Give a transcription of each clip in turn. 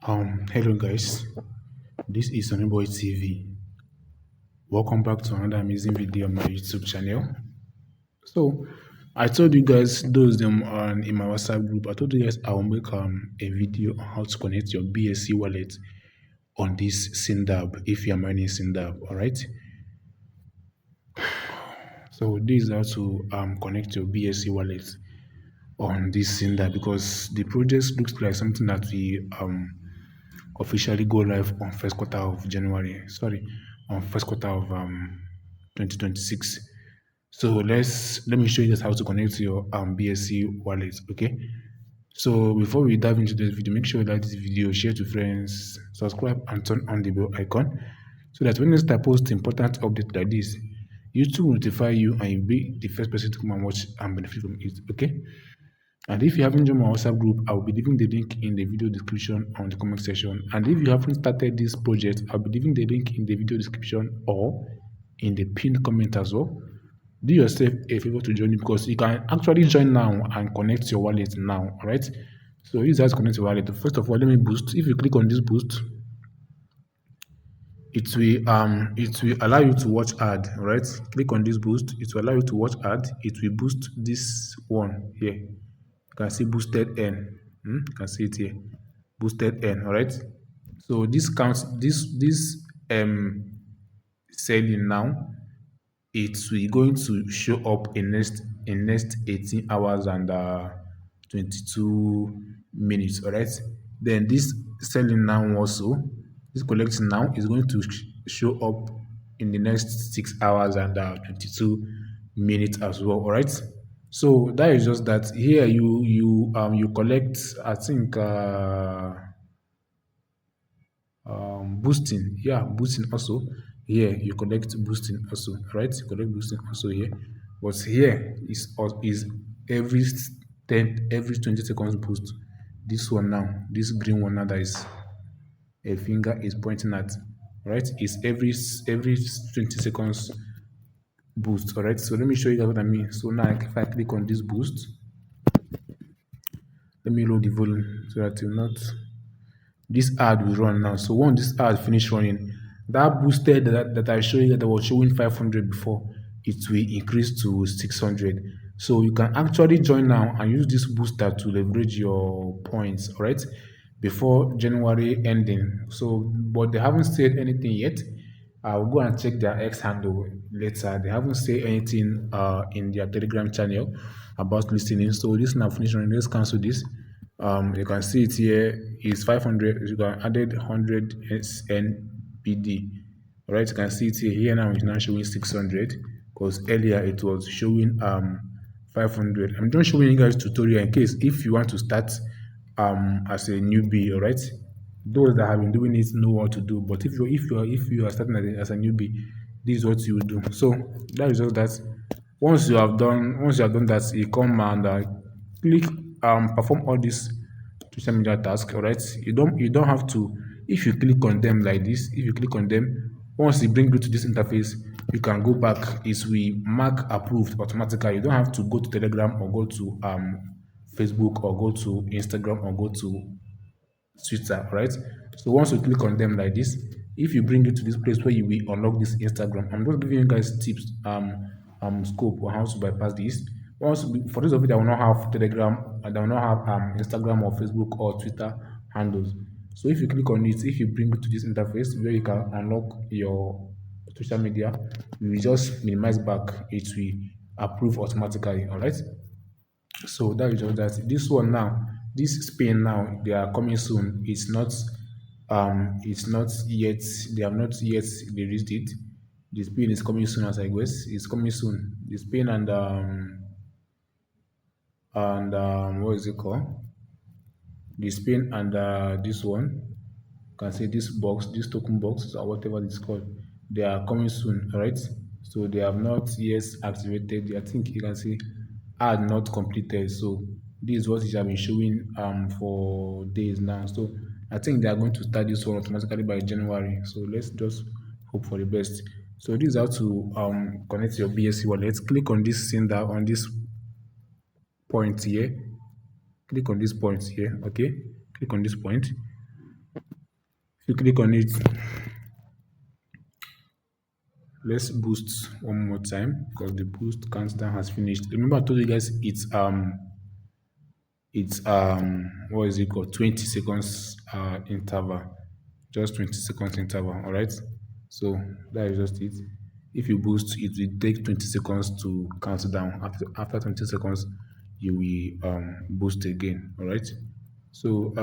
Hello guys, this is Sindab TV. Welcome back to another amazing video on my YouTube channel. So, I told you guys, those them in my WhatsApp group, I told you guys I will make a video on how to connect your BSC wallet on this Sindab if you are mining Sindab. All right. So this is how to connect your BSC wallet on this Sindab because the project looks like something that we officially go live on first quarter of January. Sorry, on first quarter of 2026. So let me show you guys how to connect your BSC wallet. Okay. So before we dive into this video, make sure you like this video, share to friends, subscribe, and turn on the bell icon so that when I post important update like this, YouTube will notify you and you'll be the first person to come and watch and benefit from it. Okay. And if you haven't joined my WhatsApp group, I will be leaving the link in the video description on the comment section. And if you haven't started this project, I'll be leaving the link in the video description or in the pinned comment as well. Do yourself a favor to join it because you can actually join now and connect your wallet now. All right. So this is how to connect your wallet. First of all, let me boost. If you click on this boost, it will allow you to watch ad. All right. Click on this boost. It will allow you to watch ad. It will boost this one here. You can see boosted N. You can see it here. Boosted N. All right. So this counts this selling now. It will going to show up in next 18 hours and 22 minutes. All right. Then this selling now also, this collecting now is going to show up in the next 6 hours and 22 minutes as well. All right. So that is just that. Here you collect, I think boosting. Yeah, boosting also. Here you collect boosting also, right? You collect boosting also here. But here is every 20 seconds boost. This one now, this green one now that is a finger is pointing at, right? Is every 20 seconds boost. All right. So let me show you guys what I mean. So now if I click on this boost, let me load the volume so that it will not. This ad will run now. So once this ad finish running, that boosted that I showed you that was showing 500 before, it will increase to 600. So you can actually join now and use this booster to leverage your points, all right, before January ending. So, but they haven't said anything yet. I'll go and check their X handle later. They haven't said anything in their Telegram channel about listening. So this now finish running. Let's cancel this. You can see it here is 500. You can added 100 SNPD. All right, you can see it here now. It's now showing 600 because earlier it was showing 500. I'm just showing you guys tutorial in case if you want to start as a newbie. All right, those that have been doing it know what to do. But if you are starting as a newbie, this is what you will do. So that is just that. Once you have done that, you come and click perform all these social media tasks. All right, you don't have to. If you click on them like this, if you click on them, once it brings you to this interface, you can go back. It will mark approved automatically. You don't have to go to Telegram or go to Facebook or go to Instagram or go to Twitter. All right. So once you click on them like this, if you bring it to this place where you will unlock this Instagram, I'm just giving you guys tips scope on how to bypass this. Once for those of you that will not have Telegram and that will not have Instagram or Facebook or Twitter handles. So if you click on it, if you bring it to this interface where you can unlock your social media, you will just minimize back. It will approve automatically. All right. So that is just that. This one now, this Spain now, they are coming soon. It's not yet, they have not yet released it. The Spain is coming soon as I guess. It's coming soon. The Spain and what is it called? The Spain and this one. You can see this box, this token box or whatever it's called. They are coming soon, all right? So they have not yet activated. I think you can see ad not completed. So this is what it has been showing for days now. So I think they are going to start this one automatically by January. So let's just hope for the best. So this is how to connect your BSC wallet. Click on this sender on this point here. Click on this point here. Okay, click on this point. If you click on it, let's boost one more time because the boost countdown has finished. Remember, I told you guys it's what is it called, 20 seconds interval, just 20 seconds interval. All right, so that is just it. If you boost, it will take 20 seconds to count down. After 20 seconds, you will boost again. All right, so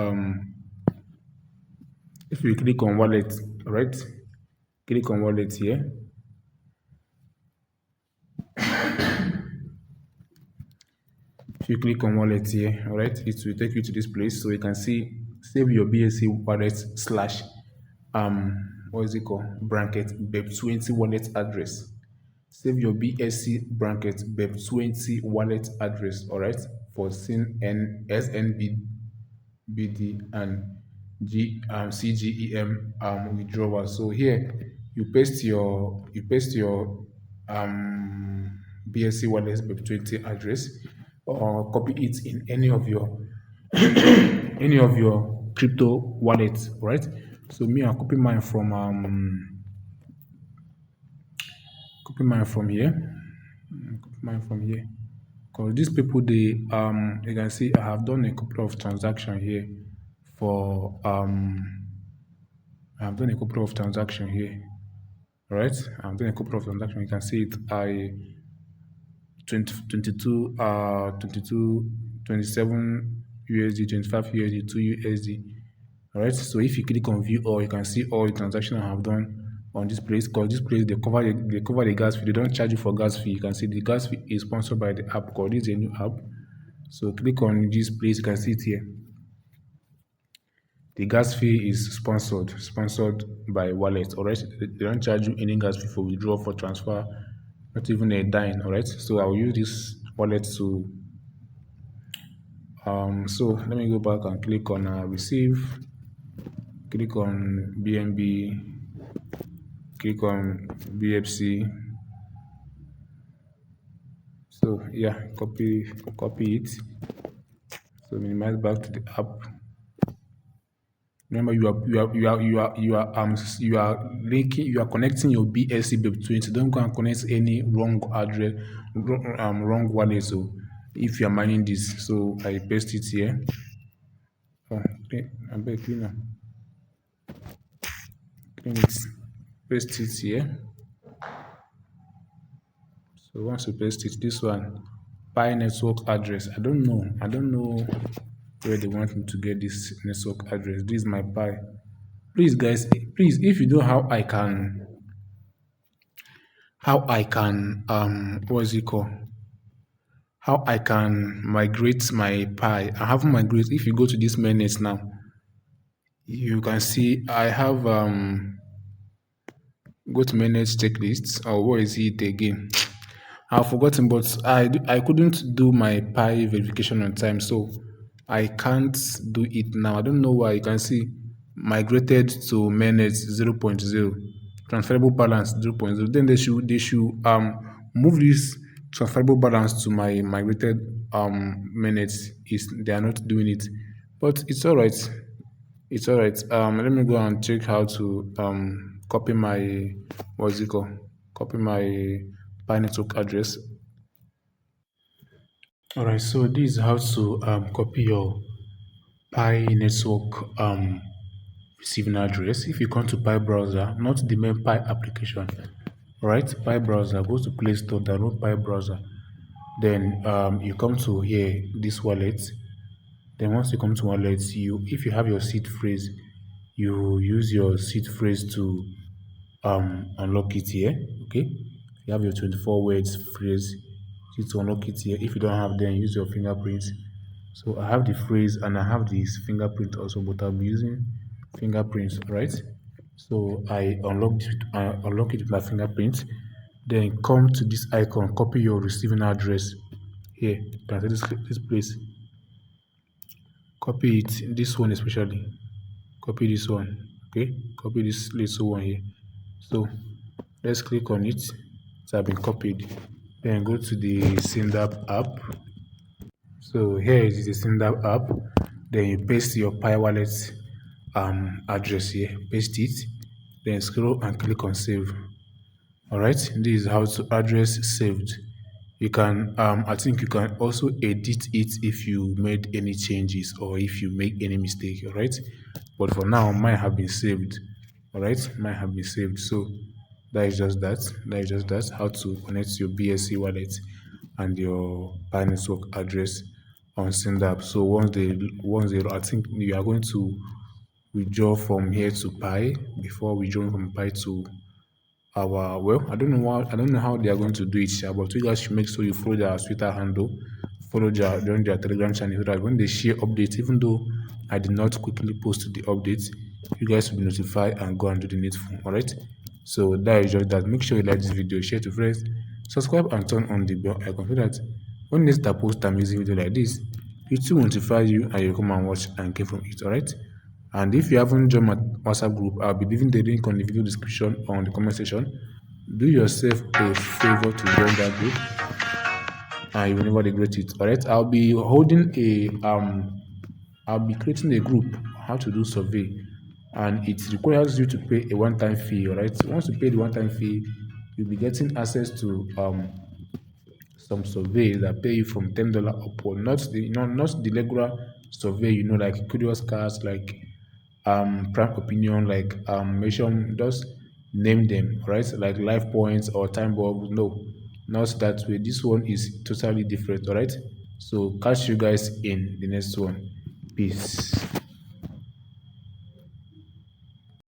if you click on wallet, all right, click on wallet here. If you click on wallet here, all right, it will take you to this place so you can see save your BSC wallet slash what is it called, bracket BEP20 wallet address. Save your BSC bracket BEP20 wallet address, all right, for SNB BD and CGEM withdrawal. So here you paste your BSC wallet BEP20 address, or copy it in any of your crypto wallets, right? So me, I'll copy mine from here. Copy mine from here. Because these people, you can see I have done a couple of transactions here for I've done a couple of transactions here. Right? I've done a couple of transactions. You can see it. I 20, 22, 22, 27 USD, 25 USD, 2 USD. All right. So if you click on view all, you can see all the transactions I have done on this place. Because this place they cover the gas fee. They don't charge you for gas fee. You can see the gas fee is sponsored by the app. Called this is a new app. So click on this place. You can see it here. The gas fee is sponsored by wallet. All right. They don't charge you any gas fee for withdrawal, for transfer, not even a dime. All right. So I'll use this wallet to so let me go back and click on receive, click on BNB, click on BFC. So yeah, copy it. So minimize back to the app. Remember, you are connecting your BSC BEP20. Don't go and connect any wrong address, wrong wallet. So if you are mining this, so I paste it here. Oh, okay, I beg clean it, paste it here. So once you paste it, this one, Pi network address. I don't know where they want me to get this network address. This is my Pi. Please, guys, please, if you know how I can what is it called? How I can migrate my Pi. I haven't migrated. If you go to this mainnet now, you can see I have go to mainnet checklists, or what is it again? I've forgotten, but I couldn't do my Pi verification on time, so I can't do it now. I don't know why. You can see migrated to mainnet 0.0, transferable balance 0.0. Then they should move this transferable balance to my migrated mainnet. Is They are not doing it, but it's all right. It's all right. Let me go and check how to copy my, what's it called? Copy my Pi network address. All right. So this is how to copy your Pi network receiving address. If you come to Pi browser, not the main Pi application, all right? Pi browser, go to Play Store, download Pi browser. Then you come to here, this wallet. Then once you come to wallet, if you have your seed phrase, you use your seed phrase to unlock it here. Okay, you have your 24 words phrase, you to unlock it here. If you don't have, then use your fingerprint. So I have the phrase and I have this fingerprint also, but I'll be using fingerprints, right? So I unlock it with my fingerprint. Then come to this icon, copy your receiving address here. That's this place. Copy it, this one especially. Copy this one. Okay, copy this little one here. So let's click on it. It has been copied. Then go to the Sindab app. So here is the Sindab app. Then you paste your Pi wallet address here, paste it, then scroll and click on save. All right, this is how to address saved. You can I think you can also edit it if you made any changes or if you make any mistake. All right, but for now mine have been saved. All right, mine have been saved. So that is just that. That is just that. How to connect your BSC wallet and your Binance network address on Sindab. So once they I think you are going to withdraw from here to Pi before withdrawing from Pi to our well, I don't know how they are going to do it, sha, but you guys should make sure you follow their Twitter handle, follow join their Telegram channel so that when they share updates, even though I did not quickly post the updates, you guys will be notified and go and do the needful. Alright. So that is just that. Make sure you like this video, share to friends, subscribe and turn on the bell icon so that when next I post amazing video like this, it will notify you and you come and watch and get from it. Alright. And if you haven't joined my WhatsApp group, I'll be leaving the link on the video description or on the comment section. Do yourself a favor to join that group and you will never regret it. Alright, I'll be creating a group how to do survey, and it requires you to pay a one-time fee. Alright, so once you pay the one-time fee, you'll be getting access to some surveys that pay you from $10 upward, not the regular survey, like curious cards, like prime opinion, like mention, just name them, right? Like life points or time bulbs. No, not that way. This one is totally different, all right? So catch you guys in the next one. Peace.